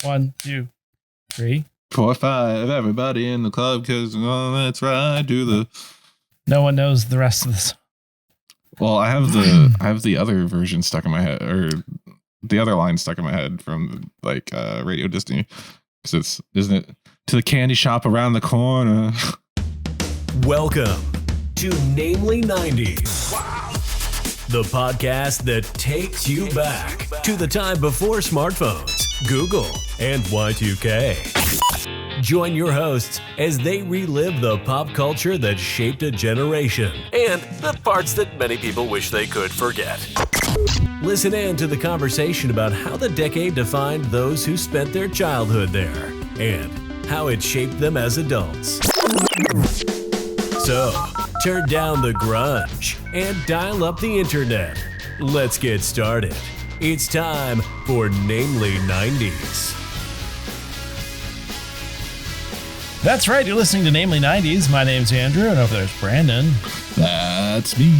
1, 2, 3, 4, 5. Everybody in the club, because let's ride to the. No one knows the rest of this. Well, I have the other version stuck in my head, or the other line stuck in my head from Radio Disney, because isn't it to the candy shop around the corner? Welcome to Namely 90s. Wow. The podcast that takes you back to the time before smartphones, Google, and Y2K. Join your hosts as they relive the pop culture that shaped a generation and the parts that many people wish they could forget. Listen in to the conversation about how the decade defined those who spent their childhood there and how it shaped them as adults. So, turn down the grunge and dial up the internet. Let's get started. It's time for Namely 90s. That's right, you're listening to Namely 90s. My name's Andrew, and over there's Brandon. That's me.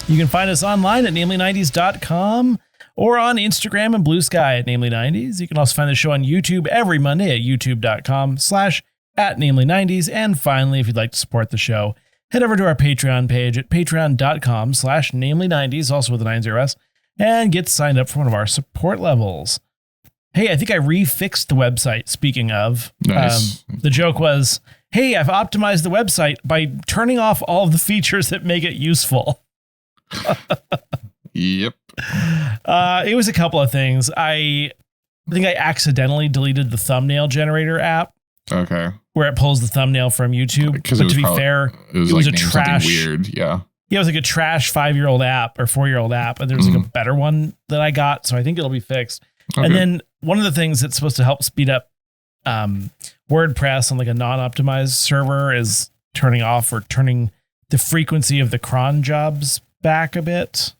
You can find us online at namely90s.com or on Instagram and Bluesky at Namely90s. You can also find the show on YouTube every Monday at youtube.com/@namely90s. And finally, if you'd like to support the show, head over to our Patreon page at patreon.com/namely90s, also with the 90s, and get signed up for one of our support levels. Hey, I think I refixed the website, speaking of. Nice. The joke was, hey, I've optimized the website by turning off all of the features that make it useful. Yep. It was a couple of things. I think I accidentally deleted the thumbnail generator app. Okay. Where it pulls the thumbnail from YouTube. But to be fair, it was a trash. Weird. Yeah. Yeah, it was like a trash 5-year-old app or 4-year-old app. And there was like a better one that I got. So I think it'll be fixed. Okay. And then one of the things that's supposed to help speed up WordPress on like a non-optimized server is turning off or turning the frequency of the cron jobs back a bit.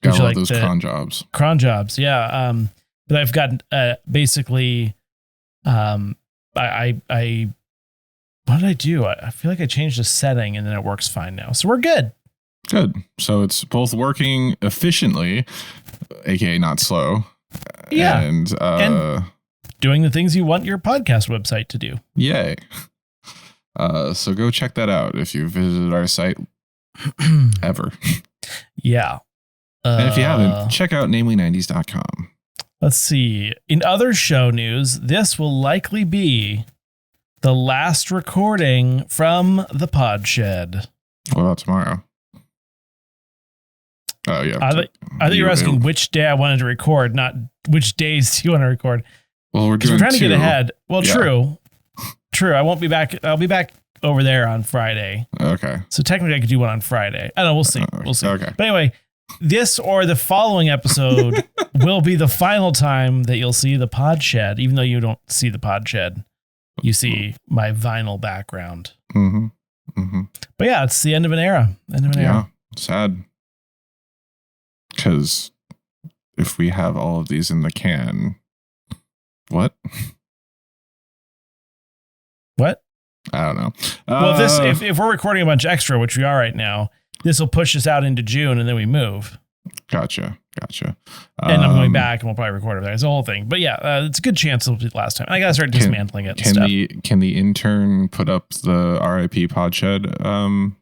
Got all those cron jobs. Cron jobs, yeah. But I've got basically, what did I do? I feel like I changed the setting and then it works fine now. So we're good. Good. So it's both working efficiently, aka not slow. Yeah. And doing the things you want your podcast website to do. Yay. So go check that out if you visited our site ever. Yeah. And if you haven't, check out namely90s.com. Let's see. In other show news, this will likely be the last recording from the Pod Shed. What about tomorrow? Oh, yeah. I thought you were asking which day I wanted to record, not which days do you want to record. Well, we're trying to get ahead. Well, yeah. True. I won't be back. I'll be back over there on Friday. Okay. So technically I could do one on Friday. I don't know. We'll see. We'll see. Okay. But anyway, this or the following episode will be the final time that you'll see the Pod Shed, even though you don't see the Pod Shed. You see my vinyl background. Mm-hmm. Mm-hmm. But yeah, it's the end of an era. Yeah. Sad. Because if we have all of these in the can, what? What? I don't know. Well, if we're recording a bunch extra, which we are right now, this will push us out into June and then we move. Gotcha. And I'm going back and we'll probably record over there. It's the whole thing. But yeah, it's a good chance it'll be the last time. I got to start dismantling it. Can the intern put up the RIP Podshed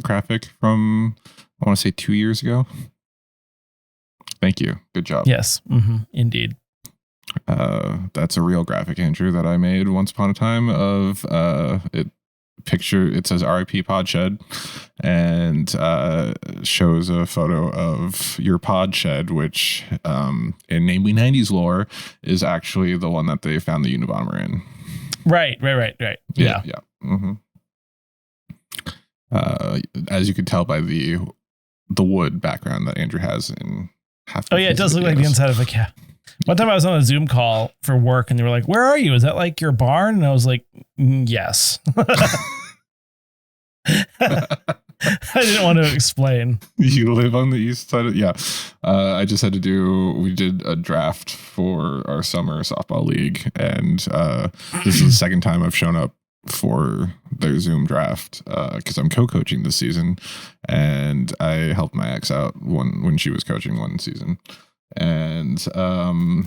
graphic from, I want to say 2 years ago? Thank you. Good job. Yes, indeed. That's a real graphic, Andrew, that I made once upon a time of it says RIP Podshed and shows a photo of your Podshed, which in Namely 90s lore is actually the one that they found the Unabomber in. Right. Yeah. Mm-hmm. As you can tell by the wood background that Andrew has in half. Oh yeah, it does look like the inside of a cat. One time I was on a Zoom call for work and they were like, "Where are you? Is that like your barn?" And I was like, "Yes." I didn't want to explain. You live on the east side of, yeah. I just had to we did a draft for our summer softball league, and this is the second time I've shown up for their Zoom draft because I'm co-coaching this season, and I helped my ex out when she was coaching one season, and I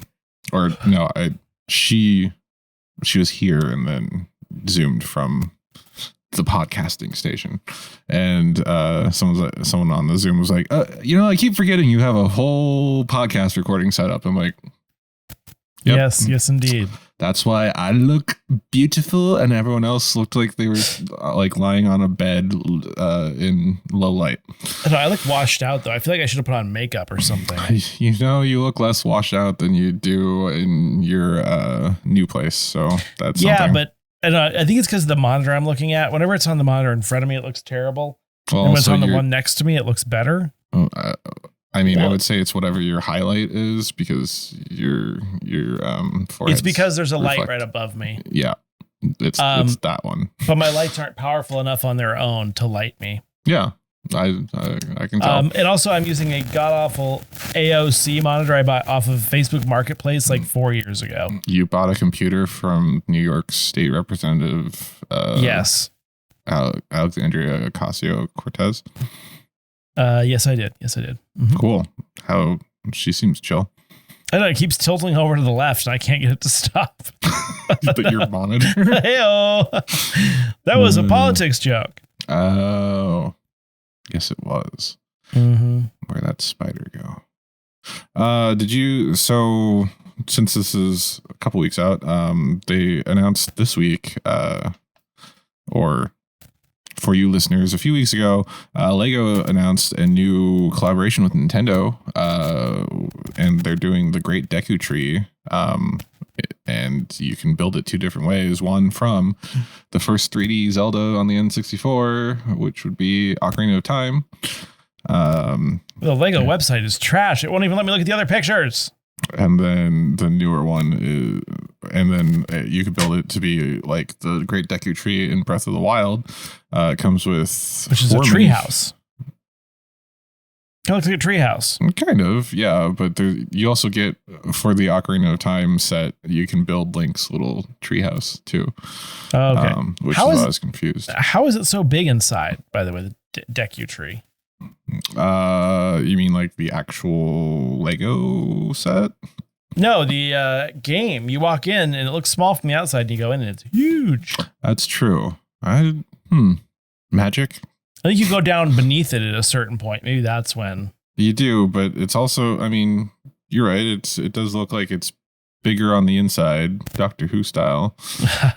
she was here and then zoomed from the podcasting station, and someone on the Zoom was like, I keep forgetting you have a whole podcast recording set up. I'm like, yep, yes indeed. That's why I look beautiful and everyone else looked like they were like lying on a bed in low light. I look washed out though. I feel like I should have put on makeup or something. You look less washed out than you do in your new place. So that's something. But I think it's because of the monitor I'm looking at. Whenever it's on the monitor in front of me, it looks terrible. Well, and when it's on the one next to me, it looks better. I would say it's whatever your highlight is, because your forehead. It's because there's a light right above me. Yeah, it's that one. But my lights aren't powerful enough on their own to light me. Yeah, I can tell. And also, I'm using a god awful AOC monitor I bought off of Facebook Marketplace like 4 years ago. You bought a computer from New York State Representative. Yes. Alexandria Ocasio-Cortez. Yes, I did. Mm-hmm. Cool. How she seems chill. I know, it keeps tilting over to the left and I can't get it to stop. Your monitor? Hey-o. That was a politics joke. Oh, yes it was. Mm-hmm. Where'd that spider go? So since this is a couple weeks out, they announced this week, or for you listeners, a few weeks ago, Lego announced a new collaboration with Nintendo, and they're doing the Great Deku Tree, and you can build it two different ways. One from the first 3D Zelda on the N64, which would be Ocarina of Time. The Lego website is trash. It won't even let me look at the other pictures. And then the newer one is, and then you could build it to be like the Great Deku Tree in Breath of the Wild. It comes with, which is a tree house. It looks like a tree house. Kind of, yeah. But you also get, for the Ocarina of Time set, you can build Link's little tree house too. Oh, okay. Which I was confused. How is it so big inside, by the way, the Deku Tree? You mean like the actual Lego set? No, the game. You walk in and it looks small from the outside, and you go in and it's huge. That's true. Magic. I think you go down beneath it at a certain point. Maybe that's when you do. But it's also, I mean, you're right. It does look like it's bigger on the inside, Doctor Who style.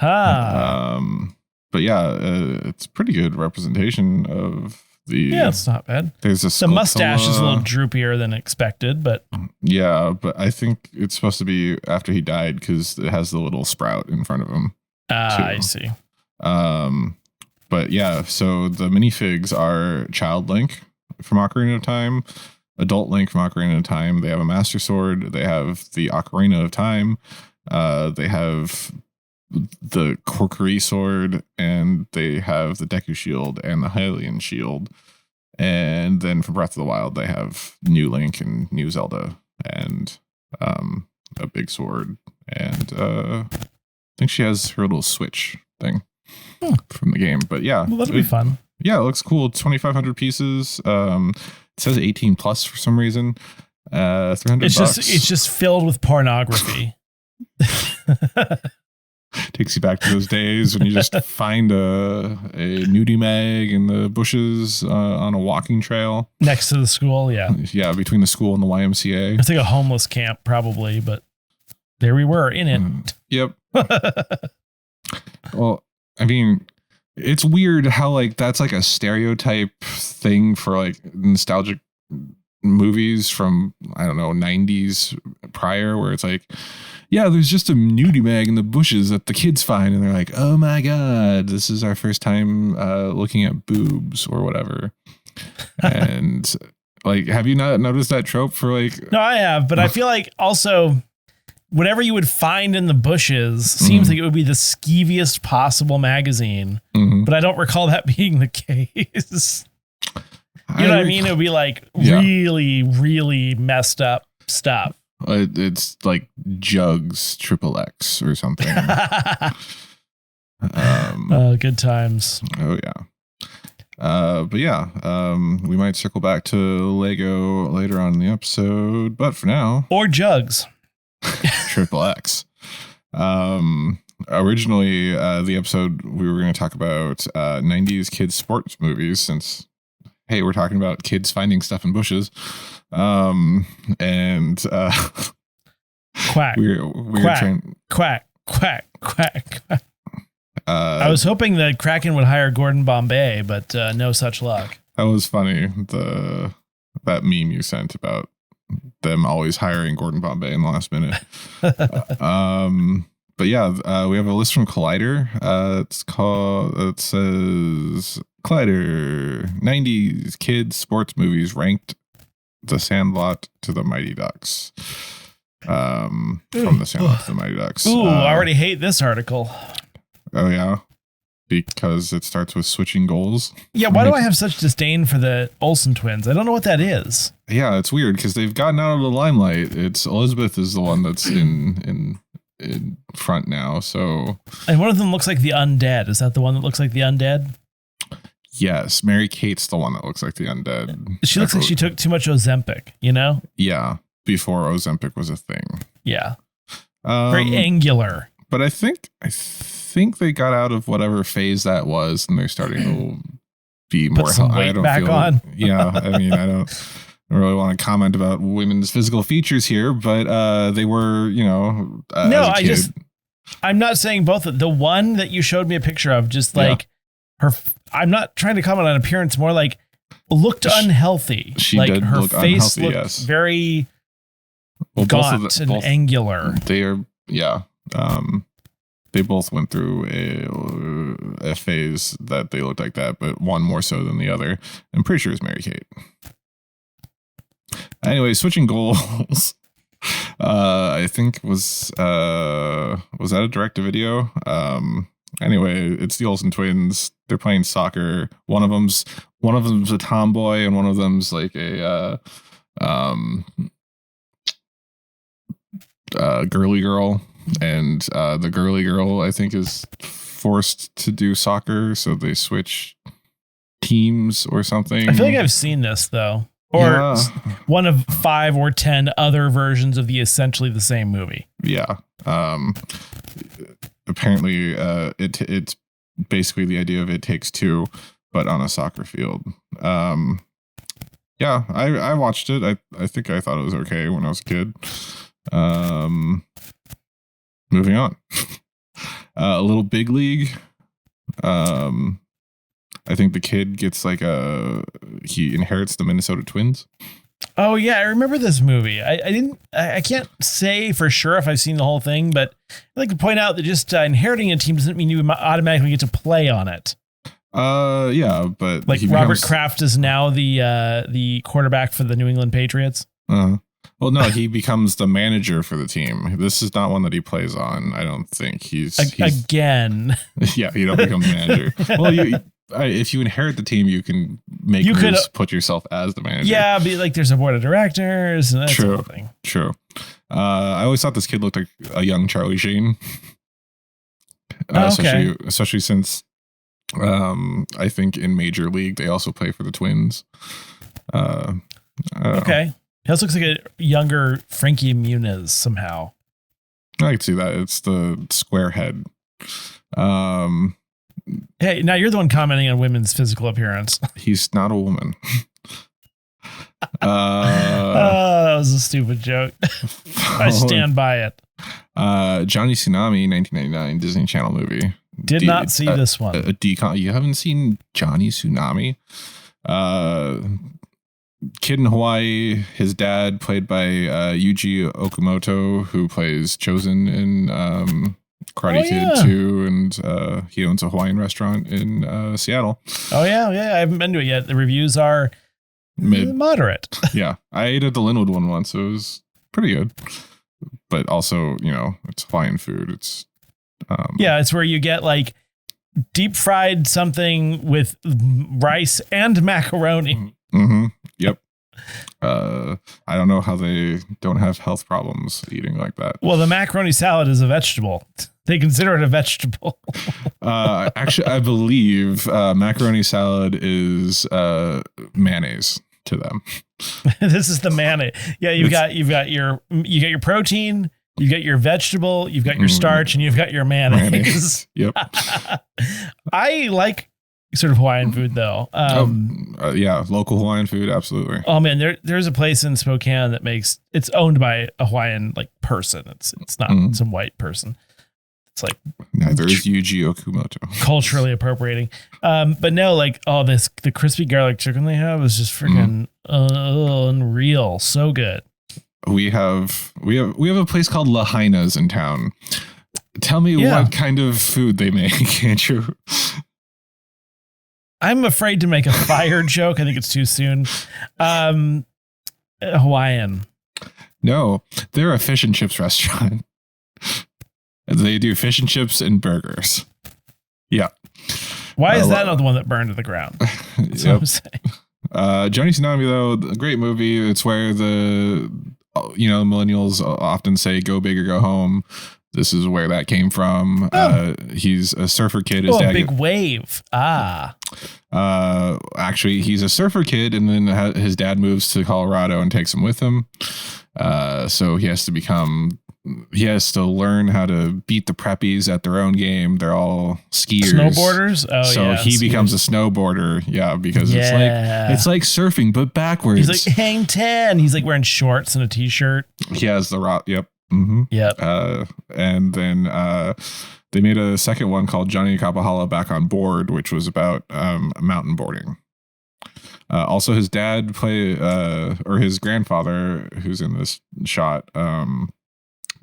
But yeah, it's pretty good representation of. Yeah, it's not bad. There's the mustache is a little droopier than expected, but yeah, but I think it's supposed to be after he died because it has the little sprout in front of him. I see. But yeah, so the minifigs are Child Link from Ocarina of Time, Adult Link from Ocarina of Time. They have a Master Sword. They have the Ocarina of Time. They have the Corkery Sword, and they have the Deku Shield and the Hylian Shield. And then for Breath of the Wild, they have New Link and New Zelda, and a big sword. And I think she has her little switch thing from the game. But yeah, well, that'll be fun. Yeah, it looks cool. 2,500 pieces. It says 18 plus for some reason. $300. It's just filled with pornography. Takes you back to those days when you just find a nudie mag in the bushes on a walking trail next to the school. Yeah, between the school and the YMCA. It's like a homeless camp, probably, but there we were in it. Yep. Well, I mean, it's weird how like that's like a stereotype thing for like nostalgic movies from, I don't know, 90s prior, where it's like, yeah, there's just a nudie mag in the bushes that the kids find, and they're like, oh my god, this is our first time looking at boobs or whatever. And like, have you not noticed that trope for like? No, I have, but I feel like also whatever you would find in the bushes seems like it would be the skeeviest possible magazine, but I don't recall that being the case. You know what I mean? It would be like really, really messed up stuff. It's like Jugs XXX or something. Good times. Oh yeah. But yeah, we might circle back to Lego later on in the episode, but for now, or Jugs XXX. Originally, the episode we were going to talk about 90s kids sports movies, since hey, we're talking about kids finding stuff in bushes. And quack, quack, quack, quack. I was hoping that Kraken would hire Gordon Bombay, but no such luck. That was funny. That meme you sent about them always hiring Gordon Bombay in the last minute. But yeah, we have a list from Collider. It says Collider 90s kids sports movies ranked The Sandlot to The Mighty Ducks. From The Sandlot to The Mighty Ducks. Ooh, I already hate this article. Oh yeah, because it starts with switching goals. Yeah, why do I have such disdain for the Olsen twins? I don't know what that is. Yeah, it's weird because they've gotten out of the limelight. It's Elizabeth is the one that's in front now. So, and one of them looks like the undead. Is that the one that looks like the undead? Yes, Mary Kate's the one that looks like the undead. She looks like she took too much Ozempic. You know? Yeah, before Ozempic was a thing. Yeah, very angular. But I think they got out of whatever phase that was, and they're starting to be Put more. some weight back on. Yeah, I mean, I don't really want to comment about women's physical features here, but they were, no, I'm not saying both. The one that you showed me a picture of, just like her. I'm not trying to comment on appearance, more like looked unhealthy. She like did her look face unhealthy, looked very gaunt and angular. They are, yeah. They both went through a phase that they looked like that, but one more so than the other. I'm pretty sure it's Mary Kate. Anyway, switching goals. I think was that a direct-to-video? Anyway, it's the Olsen twins. They're playing soccer. One of them's a tomboy, and one of them's like a girly girl. And the girly girl, I think, is forced to do soccer, so they switch teams or something. I feel like I've seen this, though. Or one of 5 or 10 other versions of the essentially the same movie. Yeah. Apparently, it's basically the idea of It Takes Two, but on a soccer field. Yeah, I watched it. I think I thought it was okay when I was a kid. Moving on. A Little Big League. I think the kid gets he inherits the Minnesota Twins. Oh yeah, I remember this movie. I can't say for sure if I've seen the whole thing, but I'd like to point out that just inheriting a team doesn't mean you automatically get to play on it. Yeah, but like Robert Kraft is now the quarterback for the New England Patriots. Well, no, he becomes the manager for the team. This is not one that he plays on. I don't think he's again. Yeah, you don't become the manager. Well, if you inherit the team, you can put yourself as the manager. Yeah, but like there's a board of directors and that sort of thing. True. I always thought this kid looked like a young Charlie Sheen. Especially since I think in Major League they also play for the Twins. Okay. He also looks like a younger Frankie Muniz somehow. I can see that. It's the square head. Hey, now you're the one commenting on women's physical appearance. He's not a woman. That was a stupid joke. I stand by it. Johnny Tsunami, 1999 Disney Channel movie. Did not see this one. You haven't seen Johnny Tsunami? Kid in Hawaii, his dad played by Yuji Okamoto, who plays Chosen in Karate Kid 2, and he owns a Hawaiian restaurant in Seattle. Oh yeah, I haven't been to it yet. The reviews are moderate. Yeah, I ate at the Linwood one once. It was pretty good, but also, it's Hawaiian food. It's it's where you get like deep fried something with rice and macaroni. Mm-hmm. Yep. I don't know how they don't have health problems eating like that. Well, the macaroni salad is a vegetable. They consider it a vegetable. Actually, I believe macaroni salad is mayonnaise to them. This is the mayonnaise. Yeah, you get your protein, You get your vegetable, you've got your starch, and you've got your mayonnaise. Yep. I like sort of Hawaiian food though. Yeah, local Hawaiian food, absolutely. Oh man, there's a place in Spokane that it's owned by a Hawaiian like person. It's not some white person. It's like neither is Yuji Okumoto. Culturally appropriating. But no, like the crispy garlic chicken they have is just freaking unreal. So good. We have a place called Lahaina's in town. Tell me what kind of food they make, Andrew. I'm afraid to make a fire joke. I think it's too soon. Hawaiian. No, they're a fish and chips restaurant. They do fish and chips and burgers. Yeah. Why is that not the one that burned to the ground? That's what I'm saying. Johnny Tsunami, though, a great movie. It's where the millennials often say "go big or go home." This is where that came from. He's a surfer kid. His dad big wave. Actually, he's a surfer kid, and then his dad moves to Colorado and takes him with him. So he has to learn how to beat the preppies at their own game. They're all skiers, snowboarders. He becomes a snowboarder. Yeah, because it's like surfing but backwards. He's like hang 10. He's like wearing shorts and a t-shirt. He has the rock. Yep. Mm-hmm. Yep. And then they made a second one called Johnny Kapahala Back on Board, which was about mountain boarding. Also, his dad or his grandfather, who's in this shot,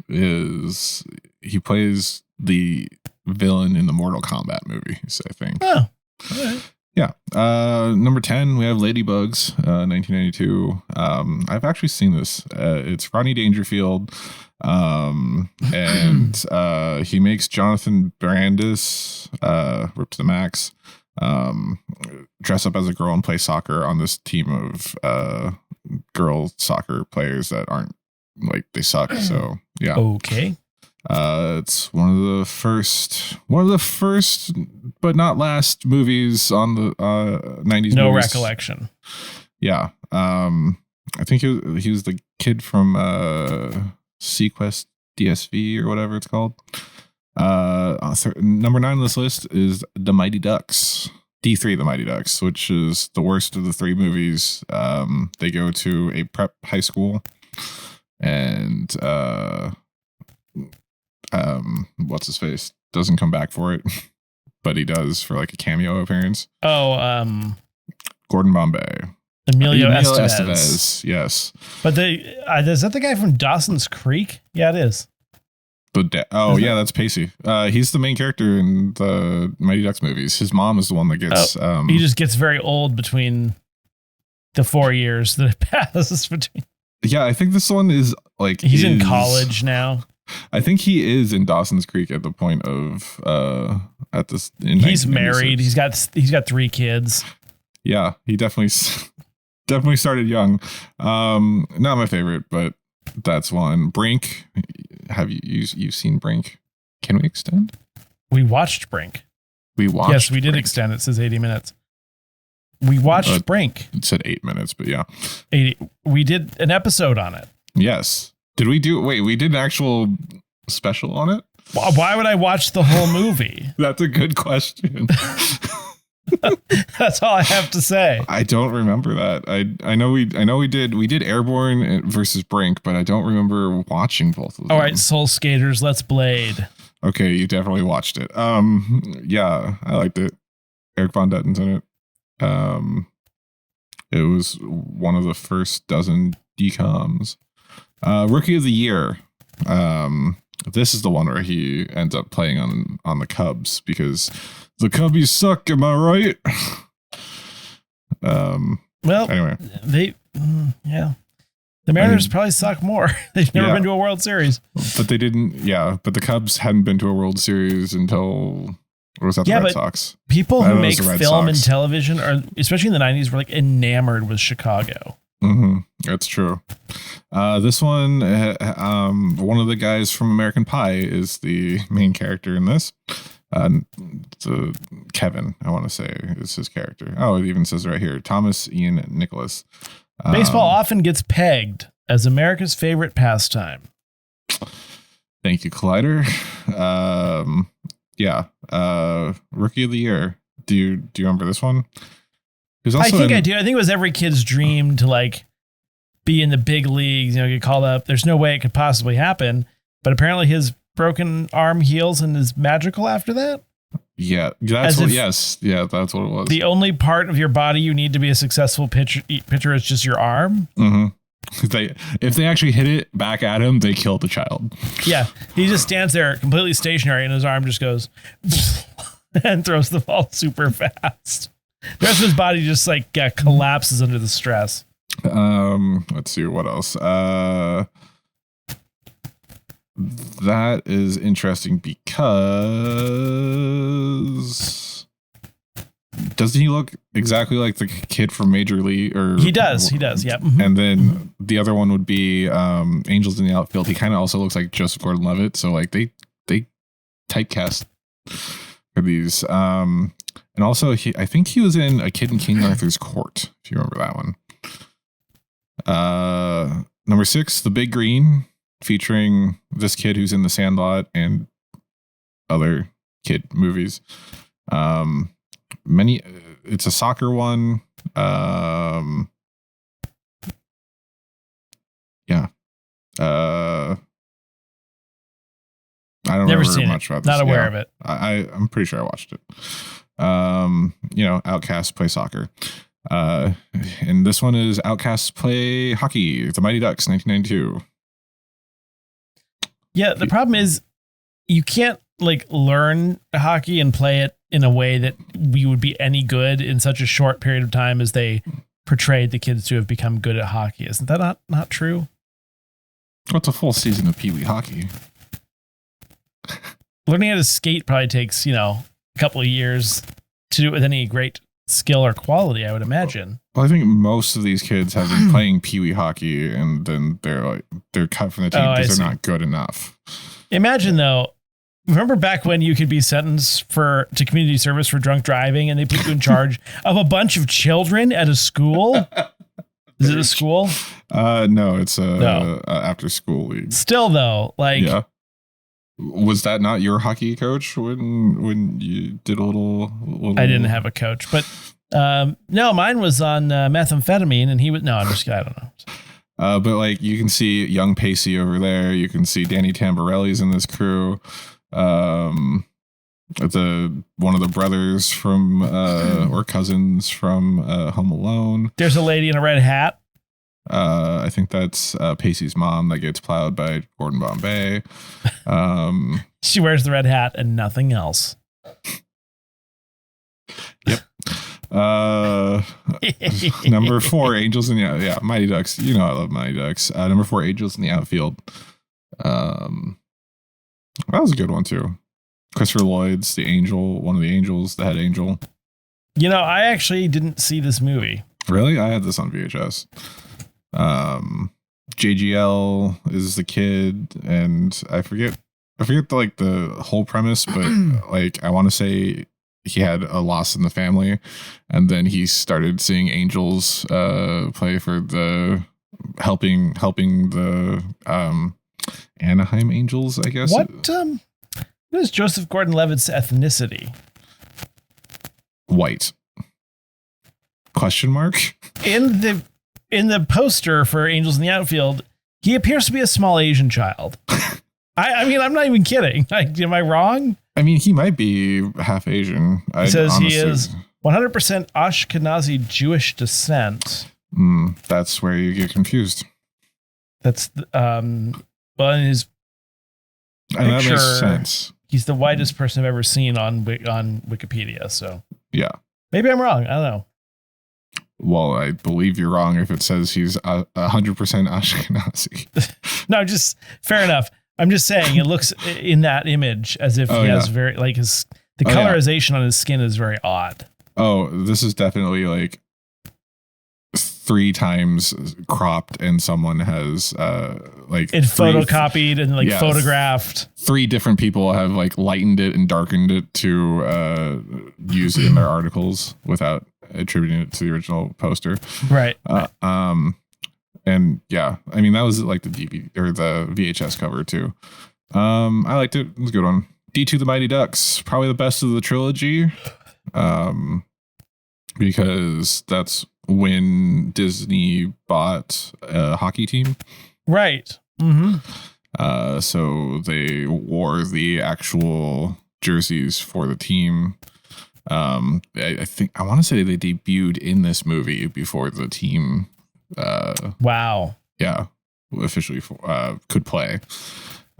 he plays the villain in the Mortal Kombat movies, I think. Oh, all right. Yeah. Number 10, we have Ladybugs, 1992. I've actually seen this. It's Rodney Dangerfield. And he makes Jonathan Brandis, Rip to the Max, dress up as a girl and play soccer on this team of girl soccer players that aren't like they suck. So yeah. Okay. It's one of the first but not last movies on the 90s. No movies. recollection. Yeah. I think he was the kid from Sequest DSV or whatever it's called. Number 9 on this list is The Mighty Ducks. D3 The Mighty Ducks, which is the worst of the 3 movies. They go to a prep high school and what's his face doesn't come back for it, but he does for like a cameo appearance. Gordon Bombay. Emilio Estevez. Yes. But is that the guy from Dawson's Creek? Yeah, it is. Yeah, that's Pacey. He's the main character in the Mighty Ducks movies. His mom is the one that gets. He just gets very old between the 4 years that it passes between. Yeah, I think this one is like he's in college now. I think he is in Dawson's Creek at the point of at this. He's married. He's got 3 kids. Yeah, he definitely started young. Not my favorite, but that's one. Brink. Have you've seen Brink? Can we extend? We watched Brink. Yes, we did extend. It says 80 minutes. We watched Brink. It said 8 minutes, but yeah. 80. We did an episode on it. Yes. Did we do? Wait, we did an actual special on it? Why would I watch the whole movie? That's a good question. That's all I have to say. I don't remember that. I know we did Airborne versus Brink, but I don't remember watching both of them. All right, Soul Skaters, let's blade. Okay, you definitely watched it. Yeah, I liked it. Eric Von Detten's in it. It was one of the first dozen DComs. Rookie of the Year. This is the one where he ends up playing on the Cubs because the Cubbies suck. Am I right? Well, anyway, the Mariners probably suck more. They've never been to a World Series, but they didn't. Yeah, but the Cubs hadn't been to a World Series until. Or was that the Red Sox? People who make film and television, are, especially in the 90s, were like enamored with Chicago. Mm-hmm. That's true. This one, one of the guys from American Pie is the main character in this. Kevin, I want to say, is his character. Oh, it even says right here, Thomas Ian Nicholas. Baseball often gets pegged as America's favorite pastime. Thank you, Collider. Rookie of the Year. Do you remember this one? I think I do. I think it was every kid's dream to like be in the big leagues, get called up. There's no way it could possibly happen, but apparently his broken arm heals and is magical after that. Yeah, that's what it was. The only part of your body you need to be a successful pitcher is just your arm. Mm-hmm. If they actually hit it back at him, they kill the child. Yeah, he just stands there completely stationary and his arm just goes and throws the ball super fast. The rest of his body just like collapses under the stress. Let's see what else. That is interesting because doesn't he look exactly like the kid from Major League? Or he does. Yeah. Mm-hmm. And then the other one would be Angels in the Outfield. He kind of also looks like Joseph Gordon-Levitt. So like they typecast for these. And also I think he was in A Kid in King Arthur's Court, if you remember that one. Number 6, The Big Green, featuring this kid who's in The Sandlot and other kid movies. It's a soccer one. I don't remember much about this. Not aware of it. I'm pretty sure I watched it. Outcasts play soccer. And this one is Outcasts play hockey. The Mighty Ducks, 1992. Yeah, the problem is you can't like learn hockey and play it in a way that we would be any good in such a short period of time as they portrayed the kids to have become good at hockey. Isn't that not true? What's a full season of Pee Wee hockey? Learning how to skate probably takes, a couple of years to do it with any great skill or quality, I would imagine. Well, I think most of these kids have been playing Pee Wee hockey and then they're cut from the team because they're not good enough. Imagine though, remember back when you could be sentenced to community service for drunk driving and they put you in charge of a bunch of children at a school? Is it a school? No, it's a after school league. Still though, yeah. Was that not your hockey coach when you did a little? I didn't have a coach, but no, mine was on methamphetamine, and he was. No, I'm just kidding. I don't know. But like you can see young Pacey over there. You can see Danny Tamborelli's in this crew. One of the brothers from or cousins from Home Alone. There's a lady in a red hat. I think that's Pacey's mom that gets plowed by Gordon Bombay. She wears the red hat and nothing else. Yep. Number 4, Angels in the Mighty Ducks. I love Mighty Ducks. Number 4, Angels in the Outfield. That was a good one too. Christopher Lloyd's the angel, one of the angels, the head angel. I actually didn't see this movie. Really? I had this on VHS. JGL is the kid, and I forget the whole premise, but like I want to say he had a loss in the family, and then he started seeing angels play for the helping the Anaheim Angels, I guess. What is Joseph Gordon-Levitt's ethnicity? White. Question mark? In the poster for Angels in the Outfield, he appears to be a small Asian child. I mean, I'm not even kidding. Am I wrong? I mean, he might be half Asian. It says he is 100% Ashkenazi Jewish descent. That's where you get confused. That's in his picture, that makes sense. He's the whitest person I've ever seen on Wikipedia. So yeah, maybe I'm wrong. I don't know. Well, I believe you're wrong if it says he's 100% Ashkenazi. No, just fair enough. I'm just saying it looks in that image as if he has very like the colorization on his skin is very odd. Oh, this is definitely like 3 times cropped, and someone has it photocopied and photographed. 3 different people have like lightened it and darkened it to use it in their articles without attributing it to the original poster. Right. And yeah, I mean that was like the DVD or the VHS cover too. I liked it. It was a good one. D2 The Mighty Ducks, probably the best of the trilogy. Because that's when Disney bought a hockey team. Right. So they wore the actual jerseys for the team. I want to say they debuted in this movie before the team. Wow. Yeah, officially could play.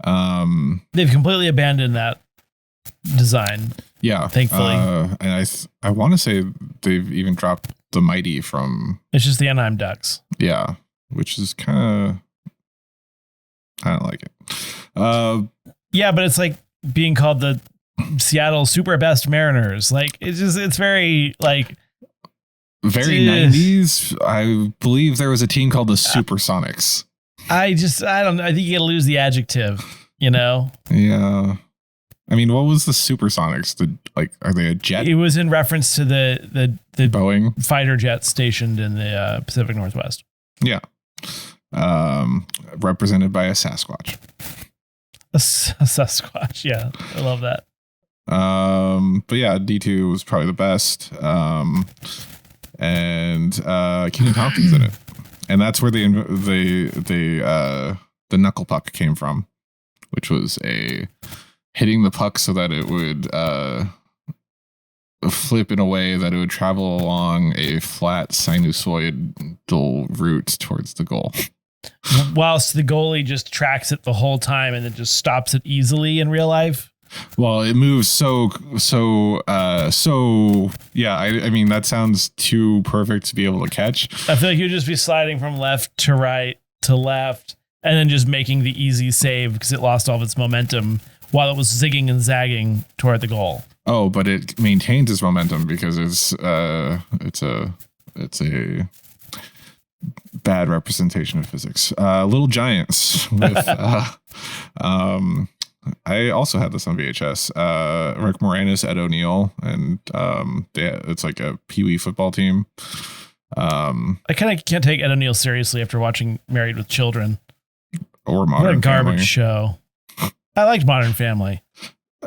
They've completely abandoned that design. Yeah, thankfully. And I want to say they've even dropped the Mighty from. It's just the Anaheim Ducks. Yeah, which is kind of. I don't like it. Yeah, but it's like being called the Seattle Super Best Mariners. Like it's very like very 90s. I believe there was a team called the Supersonics. I don't. I think you got to lose the adjective. You know. Yeah. I mean, what was the Supersonics? Are they a jet? It was in reference to the Boeing fighter jet stationed in the Pacific Northwest. Yeah. Represented by a Sasquatch. A Sasquatch, yeah, I love that. But yeah, D2 was probably the best. And Kenan Thompson's in it, and that's where the knuckle puck came from, which was hitting the puck so that it would flip in a way that it would travel along a flat sinusoidal route towards the goal. Whilst the goalie just tracks it the whole time and then just stops it easily in real life. Well, it moves so yeah. I mean, that sounds too perfect to be able to catch. I feel like you'd just be sliding from left to right to left and then just making the easy save because it lost all of its momentum while it was zigging and zagging toward the goal. Oh, but it maintains its momentum because it's a bad representation of physics. Little Giants with I also had this on VHS. Rick Moranis, Ed O'Neill, and it's like a pee-wee football team. I kind of can't take Ed O'Neill seriously after watching Married with Children. Or Modern What a garbage Family. show. I liked Modern Family.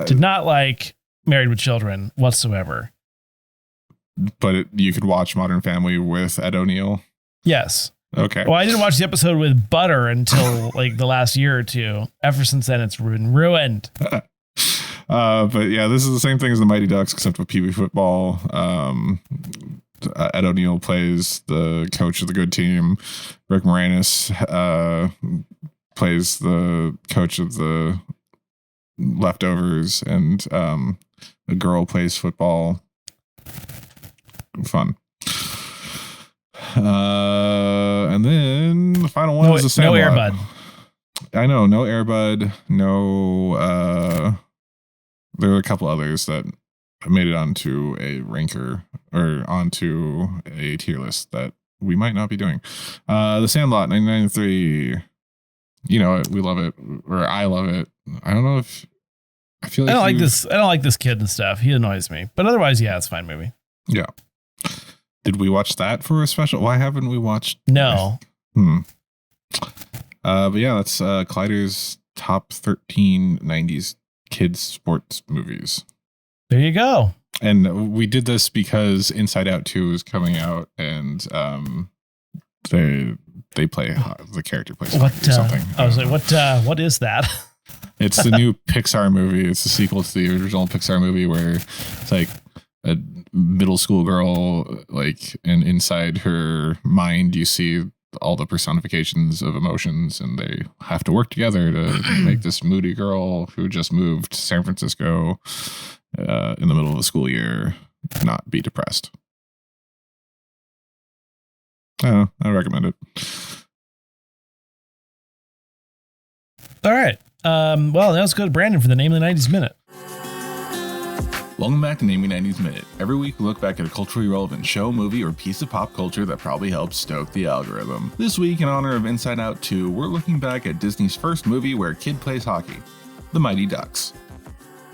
Did not like Married with Children whatsoever. But you could watch Modern Family with Ed O'Neill? Yes. Okay. Well, I didn't watch the episode with Butter until like the last year or two. Ever since then, it's ruined. But yeah, this is the same thing as the Mighty Ducks, except with Pee Wee football. Ed O'Neill plays the coach of the good team. Rick Moranis plays the coach of the leftovers, and a girl plays football. Fun. And then the final one is the Sandlot. No Air Bud. I know, no Air Bud. No. There were a couple others that made it onto a ranker or onto a tier list that we might not be doing. The Sandlot, 1993. You know, we love it, or I love it. I don't know if I feel like I don't like this kid and stuff. He annoys me, but otherwise, yeah, it's a fine movie. Yeah. Did we watch that for a special? Why haven't we watched? No. But yeah, that's Collider's top 13 90s kids sports movies. There you go. And we did this because Inside Out 2 is coming out, and they play the character plays hockey or something. I was like, what is that? It's the new Pixar movie. It's the sequel to the original Pixar movie where it's like a middle school girl, like, and inside her mind you see all the personifications of emotions, and they have to work together to make this moody girl who just moved to San Francisco in the middle of the school year not be depressed. I recommend it. All right. Well, now let's go to Brandon for the Namely 90s Minute. Welcome back to Namely 90s Minute. Every week we look back at a culturally relevant show, movie, or piece of pop culture that probably helped stoke the algorithm. This week, in honor of Inside Out 2, we're looking back at Disney's first movie where a kid plays hockey, The Mighty Ducks.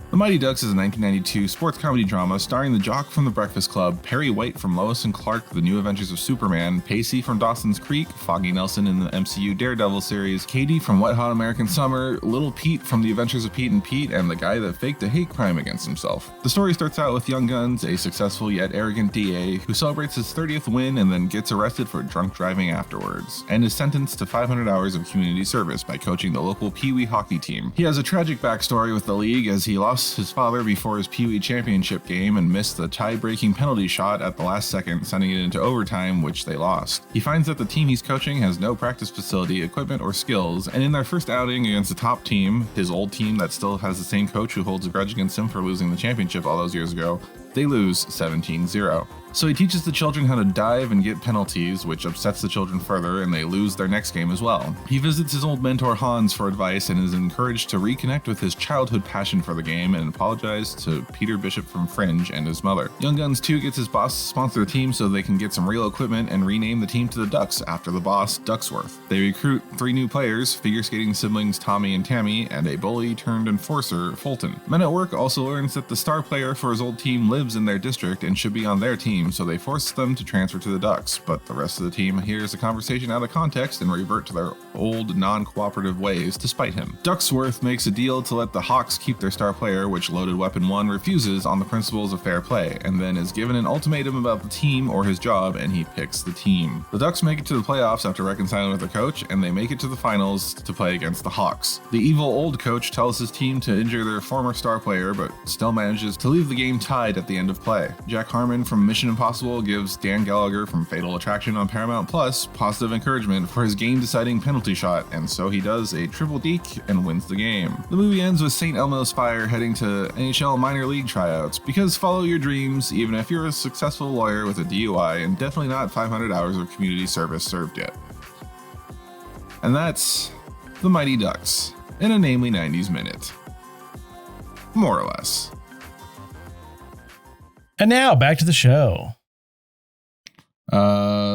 The Mighty Ducks is a 1992 sports comedy drama starring the jock from The Breakfast Club, Perry White from Lois and Clark, The New Adventures of Superman, Pacey from Dawson's Creek, Foggy Nelson in the MCU Daredevil series, Katie from Wet Hot American Summer, Little Pete from The Adventures of Pete and Pete, and the guy that faked a hate crime against himself. The story starts out with Young Guns, a successful yet arrogant DA, who celebrates his 30th win and then gets arrested for drunk driving afterwards, and is sentenced to 500 hours of community service by coaching the local Pee Wee hockey team. He has a tragic backstory with the league as he lost his father before his Pee Wee championship game and missed the tie-breaking penalty shot at the last second, sending it into overtime, which they lost. He finds that the team he's coaching has no practice facility, equipment, or skills, and in their first outing against the top team, his old team that still has the same coach who holds a grudge against him for losing the championship all those years ago, they lose 17-0. So he teaches the children how to dive and get penalties, which upsets the children further, and they lose their next game as well. He visits his old mentor Hans for advice and is encouraged to reconnect with his childhood passion for the game and apologize to Peter Bishop from Fringe and his mother. Young Guns 2 gets his boss to sponsor the team so they can get some real equipment and rename the team to the Ducks after the boss, Ducksworth. They recruit 3 new players, figure skating siblings Tommy and Tammy, and a bully turned enforcer, Fulton. Men at Work also learns that the star player for his old team lives in their district and should be on their team, so they force them to transfer to the Ducks, but the rest of the team hears the conversation out of context and revert to their old non-cooperative ways to spite him. Ducksworth makes a deal to let the Hawks keep their star player, which Loaded Weapon 1 refuses on the principles of fair play, and then is given an ultimatum about the team or his job, and he picks the team. The Ducks make it to the playoffs after reconciling with their coach, and they make it to the finals to play against the Hawks. The evil old coach tells his team to injure their former star player, but still manages to leave the game tied at the end of play. Jack Harmon from Mission Impossible gives Dan Gallagher from Fatal Attraction on Paramount Plus positive encouragement for his game-deciding penalty shot, and so he does a triple deke and wins the game. The movie ends with St. Elmo's Fire heading to NHL minor league tryouts, because follow your dreams even if you're a successful lawyer with a DUI and definitely not 500 hours of community service served yet. And that's The Mighty Ducks in a Namely 90s minute. More or less. And now back to the show.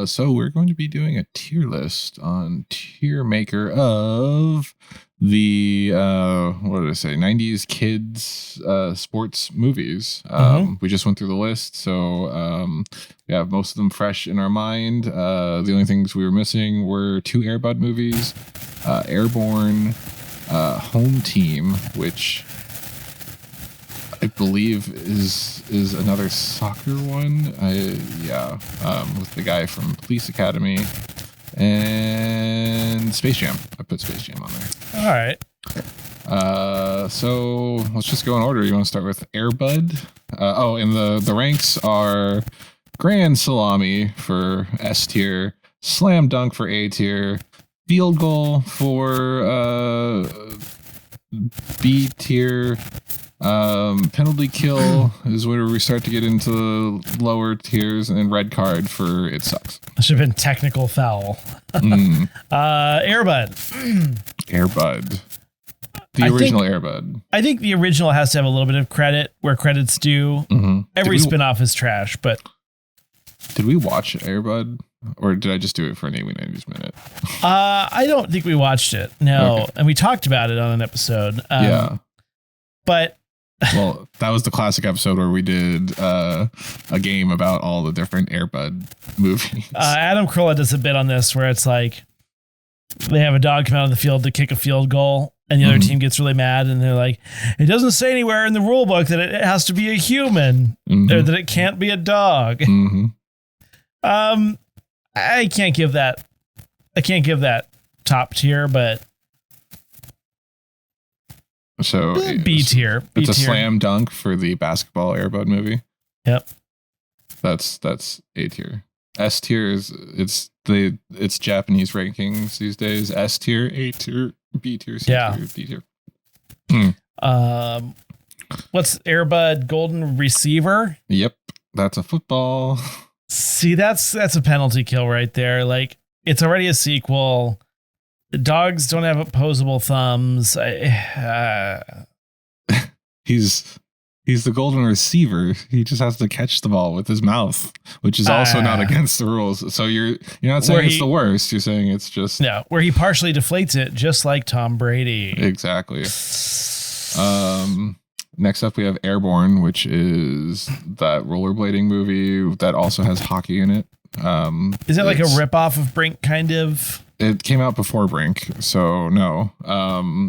So we're going to be doing a tier list on Tier Maker of the what did I say? 90s kids sports movies. We just went through the list, so we have most of them fresh in our mind. The only things we were missing were 2 Air Bud movies, Airborne, Home Team, which I believe is another soccer one. With the guy from Police Academy, and Space Jam. I put Space Jam on there. All right. So let's just go in order. You want to start with Air Bud? And the ranks are Grand Salami for S tier, Slam Dunk for A tier, Field Goal for B tier. Penalty Kill is where we start to get into lower tiers, and Red Card for It Sucks. That should have been Technical Foul. Air Bud. Air Bud. The original Air Bud. I think the original has to have a little bit of credit where credit's due. Every spinoff is trash, but... Did we watch Air Bud? Or did I just do it for an 90s minute? I don't think we watched it. No. Okay. And we talked about it on an episode. But... Well, that was the classic episode where we did a game about all the different Air Bud movies. Adam Carolla does a bit on this where it's like they have a dog come out on the field to kick a field goal, and the other team gets really mad, and they're like, it doesn't say anywhere in the rule book that it has to be a human or that it can't be a dog. I can't give that top tier, but so B tier. It's a slam dunk for the basketball Air Bud movie. Yep. That's A tier. S tier is it's Japanese rankings these days. S tier, A tier, B tier, C tier, D tier. What's Air Bud Golden Receiver? Yep, that's a football. See, that's a penalty kill right there. Like, it's already a sequel. The dogs don't have opposable thumbs. He's the golden receiver. He just has to catch the ball with his mouth, which is also not against the rules. So you're not saying it's the worst. You're saying it's just where he partially deflates it, just like Tom Brady. Exactly. Next up, we have Airborne, which is that rollerblading movie that also has hockey in it. Is it like a ripoff of Brink, kind of? It came out before Brink, so no.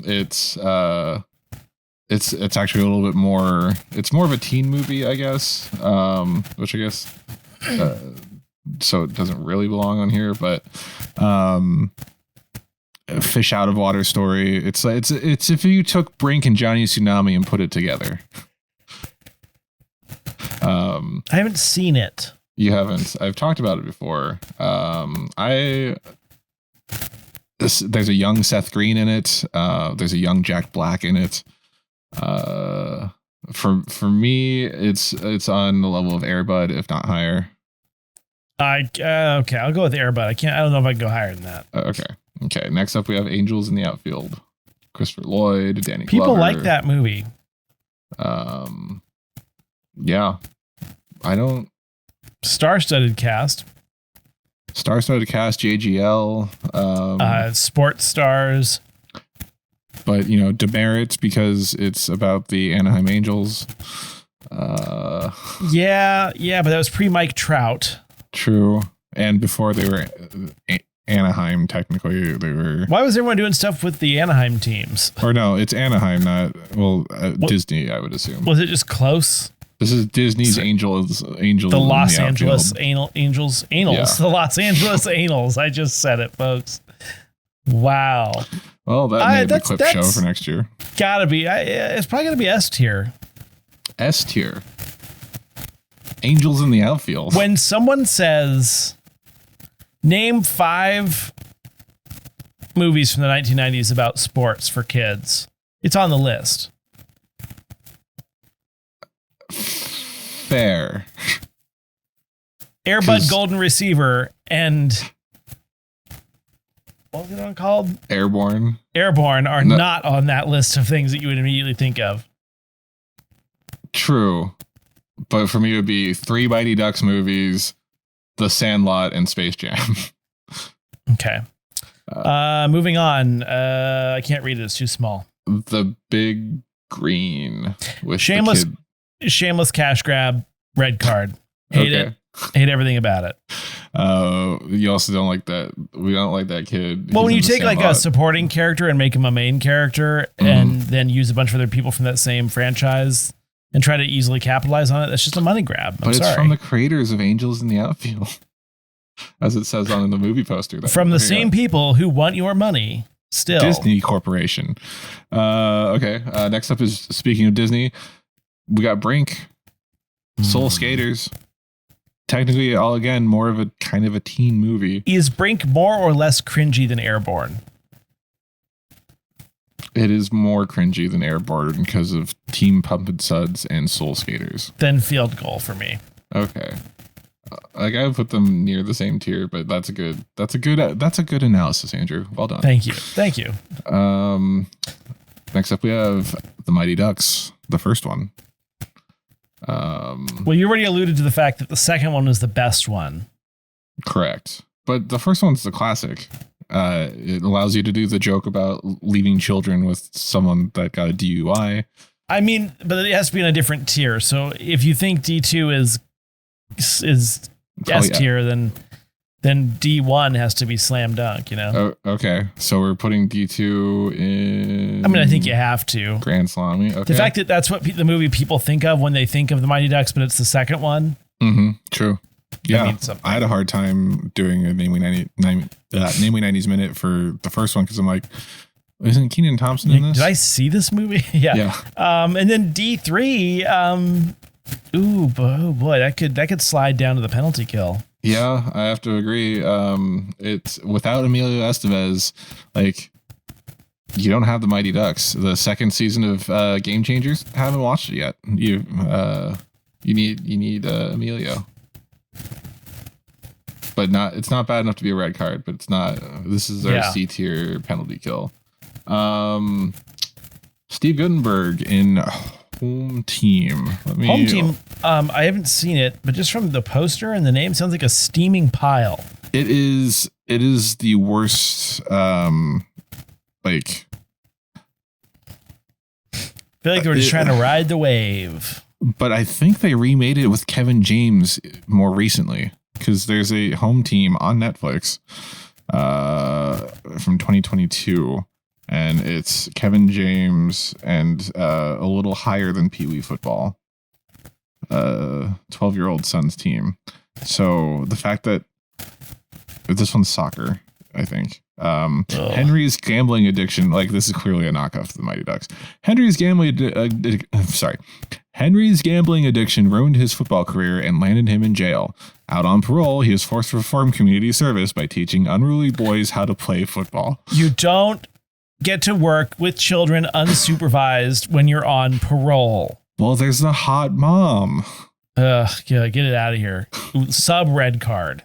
It's actually a little bit more. It's more of a teen movie, I guess. Which I guess, so it doesn't really belong on here, but a fish out of water story. It's if you took Brink and Johnny Tsunami and put it together. I haven't seen it. You haven't. I've talked about it before. There's a young Seth Green in it. There's a young Jack Black in it. For me, it's on the level of Air Bud, if not higher. Okay, I'll go with Air Bud. I don't know if I can go higher than that. Okay. Next up, we have Angels in the Outfield. Christopher Lloyd, Danny People Glover. like that movie. Yeah. I don't. Star-studded cast. Star-studded cast, JGL. Sports stars. But, demerits because it's about the Anaheim Angels. Yeah, but that was pre-Mike Trout. True. And before they were Anaheim, technically, they were... Why was everyone doing stuff with the Anaheim teams? Or no, it's Anaheim, not... Well, Disney, I would assume. Was it just close? This is Disney's Angels. The Los Angeles Angels. Yeah. The Los Angeles Anals. I just said it, folks. Wow. Well, that made the clip show for next year. Gotta be. It's probably gonna be S tier. S tier. Angels in the Outfield. When someone says, name 5 movies from the 1990s about sports for kids, it's on the list. Fair. Air Bud Golden Receiver and what was it on called? Airborne are not on that list of things that you would immediately think of. True. But for me, it would be 3 Mighty Ducks movies, The Sandlot, and Space Jam. Okay. Moving on. I can't read it. It's too small. The Big Green. With Shameless cash grab, red card. Hate it. Hate everything about it. You also don't like that. We don't like that kid. Well, when you take like a supporting character and make him a main character and then use a bunch of other people from that same franchise and try to easily capitalize on it, that's just a money grab. But it's from the creators of Angels in the Outfield, as it says on the movie poster. From the same people who want your money. Still, Disney Corporation. Okay. Next up is, speaking of Disney, we got Brink, Soul Skaters. Technically, all again, more of a kind of a teen movie. Is Brink more or less cringy than Airborne? It is more cringy than Airborne because of Team Pumpin' Suds and Soul Skaters. Then Field Goal for me. Okay. Like, I would put them near the same tier, but that's a good analysis, Andrew. Well done. Thank you. Next up we have the Mighty Ducks, the first one. Well, you already alluded to the fact that the second one was the best one. Correct. But the first one's the classic. It allows you to do the joke about leaving children with someone that got a DUI. I mean, but it has to be in a different tier. So if you think D2 is S tier, then D1 has to be slam dunk, you know? Oh, okay. So we're putting D2 in... I mean, I think you have to. Grand Salami. Okay. The fact that that's what the movie people think of when they think of the Mighty Ducks, but it's the second one. Mm-hmm. True. Yeah. I had a hard time doing a Namely 90s Minute for the first one because I'm like, isn't Kenan Thompson in this? Did I see this movie? Yeah. And then D3, oh boy, that could slide down to the penalty kill. Yeah, I have to agree. It's without Emilio Estevez, like, you don't have the Mighty Ducks. The second season of Game Changers, haven't watched it yet. You need Emilio, but it's not bad enough to be a red card. But it's not. This is our C tier penalty kill. Steve Guttenberg in Home Team. Home Team. I haven't seen it, but just from the poster and the name, sounds like a steaming pile. It is the worst. Like, feel like they were just trying to ride the wave. But I think they remade it with Kevin James more recently because there's a home team on Netflix from 2022. And it's Kevin James and a little higher than Pee Wee football. 12-year-old son's team. So the fact that this one's soccer, I think. Henry's gambling addiction, like this is clearly a knockoff of the Mighty Ducks. Henry's gambling addiction ruined his football career and landed him in jail. Out on parole, he was forced to perform community service by teaching unruly boys how to play football. You don't get to work with children unsupervised when you're on parole. Well, there's the hot mom. Yeah, get it out of here. Sub red card.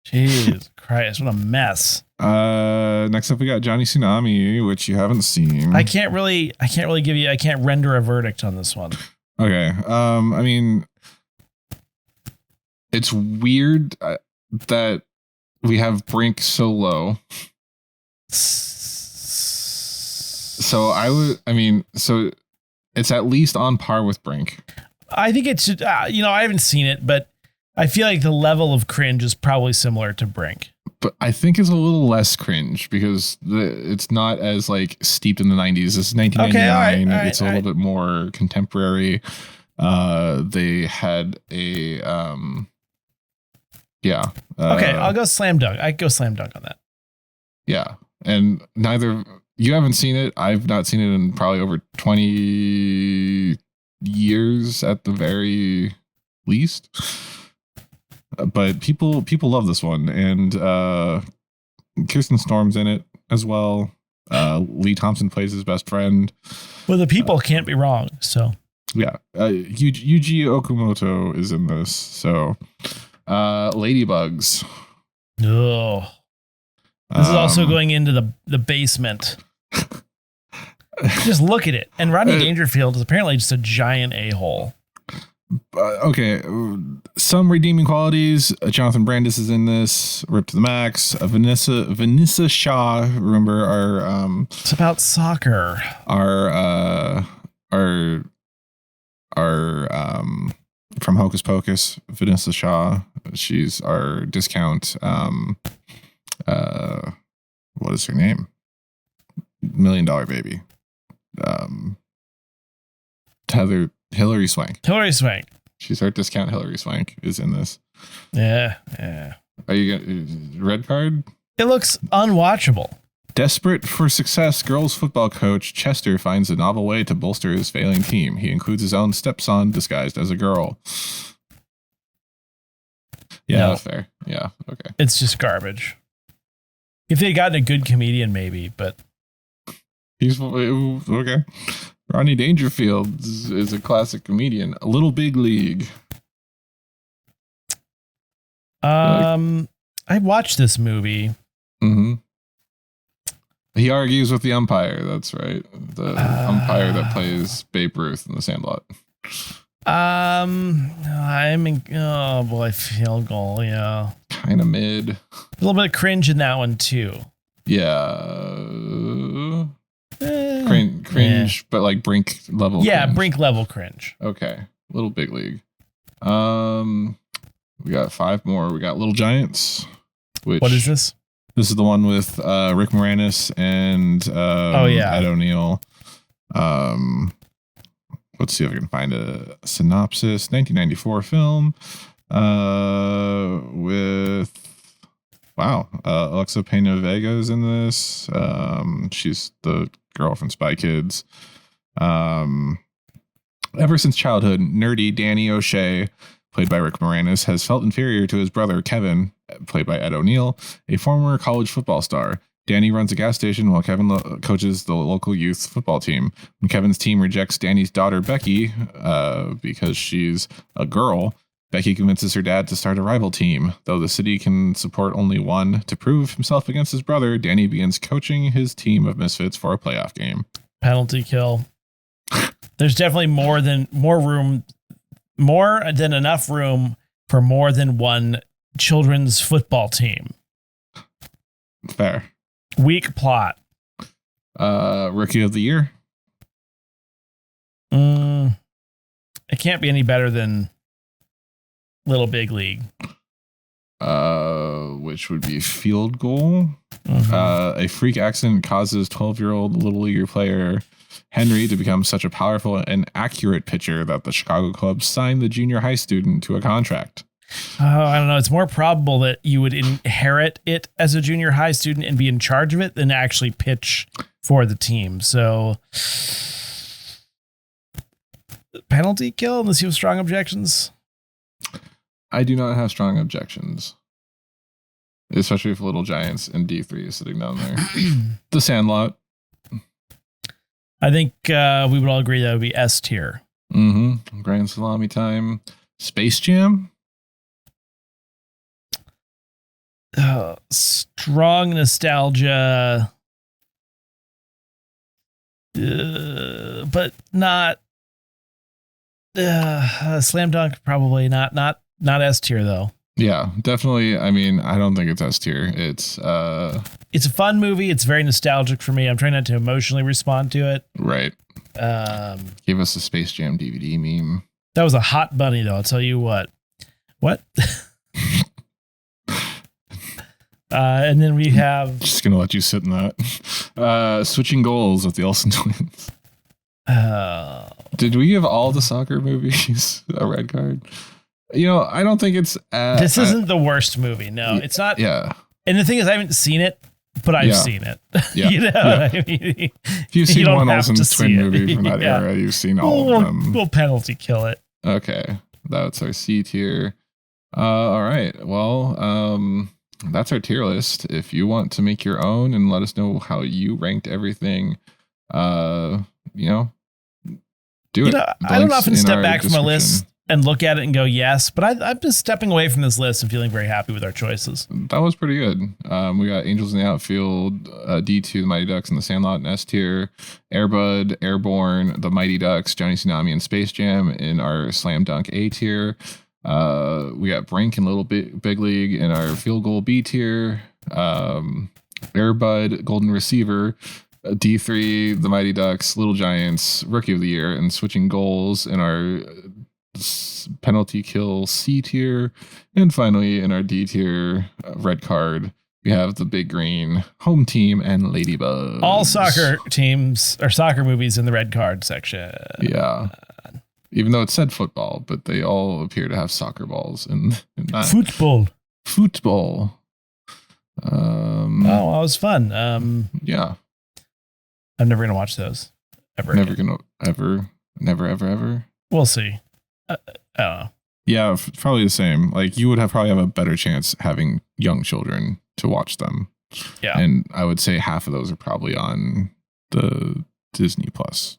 Jesus Christ, what a mess. Next up we got Johnny Tsunami, which you haven't seen. I can't render a verdict on this one. Okay. I mean, it's weird that we have Brink so low. So it's at least on par with Brink. I think it's, I haven't seen it, but I feel like the level of cringe is probably similar to Brink. But I think it's a little less cringe because it's not as like steeped in the 90s. This is 1999. Okay, all right, it's a little bit more contemporary. They had a, okay, I'll go slam dunk. I go slam dunk on that. Yeah. And you haven't seen it. I've not seen it in probably over 20 years at the very least. But people love this one, and Kirsten Storm's in it as well. Lee Thompson plays his best friend. Well, the people can't be wrong. So yeah, Yuji Okamoto is in this. So Ladybugs. Oh, this is also going into the basement. Just look at it. And Rodney Dangerfield is apparently just a giant a-hole. Okay, some redeeming qualities. Jonathan Brandis is in this. Ripped to the max. Vanessa Shaw. Remember our it's about soccer. Our from Hocus Pocus. Vanessa Shaw. She's our discount. What is her name? $1 Million Baby. Hillary Swank. Hillary Swank. She's our discount. Hillary Swank is in this. Yeah. Are you gonna red card? It looks unwatchable. Desperate for success, girls football coach Chester finds a novel way to bolster his failing team. He includes his own stepson disguised as a girl. Yeah, No. That's fair. Yeah, okay. It's just garbage. If they'd gotten a good comedian, maybe, but He's okay. Rodney Dangerfield is a classic comedian. A Little Big League. I watched this movie. Mm-hmm. He argues with the umpire. That's right. The umpire that plays Babe Ruth in The Sandlot. Field goal. Yeah. Kind of mid. A little bit of cringe in that one too. Yeah. Cringe, but like Brink level. Yeah, cringe. Brink level cringe. Okay. Little Big League. We got 5 more. We got Little Giants. What is this? This is the one with Rick Moranis and Ed O'Neill. Let's see if I can find a synopsis. 1994 film with Alexa Pena Vega is in this. She's the girl from Spy Kids. Ever since childhood, nerdy Danny O'Shea, played by Rick Moranis, has felt inferior to his brother Kevin, played by Ed O'Neill, a former college football star. Danny runs a gas station while Kevin coaches the local youth football team. When Kevin's team rejects Danny's daughter Becky because she's a girl, Becky convinces her dad to start a rival team. Though the city can support only one, to prove himself against his brother, Danny begins coaching his team of misfits for a playoff game. Penalty kill. There's definitely more than enough room for more than one children's football team. Fair. Weak plot. Rookie of the Year. It can't be any better than Little Big League. Which would be Field Goal. A freak accident causes 12-year-old Little Leaguer player Henry to become such a powerful and accurate pitcher that the Chicago Cubs signed the junior high student to a contract. Oh, I don't know. It's more probable that you would inherit it as a junior high student and be in charge of it than actually pitch for the team. So, penalty kill unless you have strong objections. I do not have strong objections, especially if Little Giants and D3 is sitting down there. The Sandlot. I think we would all agree that would be S tier. Grand Salami Time. Space Jam. Strong nostalgia, but not slam dunk. Probably not S tier though. Yeah, definitely. I mean, I don't think it's S tier. It's a fun movie. It's very nostalgic for me. I'm trying not to emotionally respond to it. Right. Give us a Space Jam DVD meme. That was a hot bunny though. I'll tell you what. And then we have... Just going to let you sit in that. Switching Goals with the Olsen twins. Did we give all the soccer movies a red card? I don't think it's... this isn't the worst movie. No, it's not. Yeah. And the thing is, I haven't seen it, but I've seen it. Yeah. I mean, if you've seen one Olsen twin movie from that era, you've seen all of them. We'll penalty kill it. Okay. That's our C tier. All right. Well, that's our tier list. If you want to make your own and let us know how you ranked everything, do it. I don't often step back from a list and look at it and go, yes, but I'm just stepping away from this list and feeling very happy with our choices. That was pretty good. We got Angels in the Outfield, D2, the Mighty Ducks, and the Sandlot in S tier, Airbud, Airborne, the Mighty Ducks, Johnny Tsunami, and Space Jam in our Slam Dunk A tier. We got Brink and Little Big League in our Field Goal B tier. Airbud, Golden Receiver, D3, the Mighty Ducks, Little Giants, Rookie of the Year, and Switching Goals in our Penalty Kill C tier. And finally, in our D tier, red card, we have the Big Green, Home Team, and Ladybugs. All soccer teams or soccer movies in the red card section. Yeah. Even though it said football, but they all appear to have soccer balls in that. Football. That was fun. Yeah. I'm never going to watch those. Never. We'll see. I don't know. Yeah, probably the same. Like you would probably have a better chance having young children to watch them. Yeah. And I would say half of those are probably on the Disney Plus.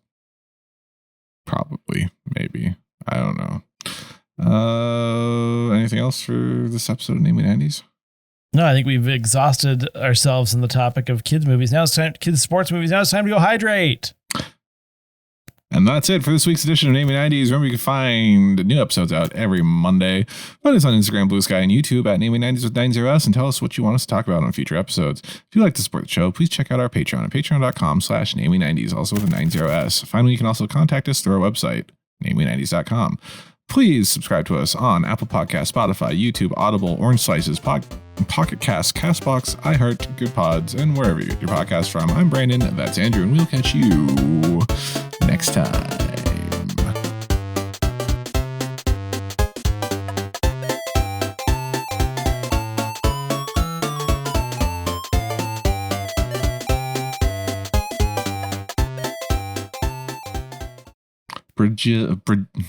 Probably, maybe. I don't know. Anything else for this episode of Namely 90s? No, I think we've exhausted ourselves in the topic of kids movies. Now it's time, kids sports movies. Now it's time to go hydrate. And that's it for this week's edition of Namely 90s. Remember, you can find new episodes out every Monday. Find us on Instagram, Bluesky, and YouTube at Namely 90s with 90s and tell us what you want us to talk about on future episodes. If you'd like to support the show, please check out our Patreon at patreon.com/Namely90s, also with a 90s. Finally, you can also contact us through our website, namely90s.com. Please subscribe to us on Apple Podcasts, Spotify, YouTube, Audible, Orange Slices, Pocket Cast, Castbox, iHeart, Good Pods, and wherever you get your podcast from. I'm Brandon, that's Andrew, and we'll catch you next time.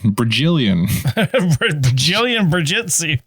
Brazilian. Brazilian Bridgetsu.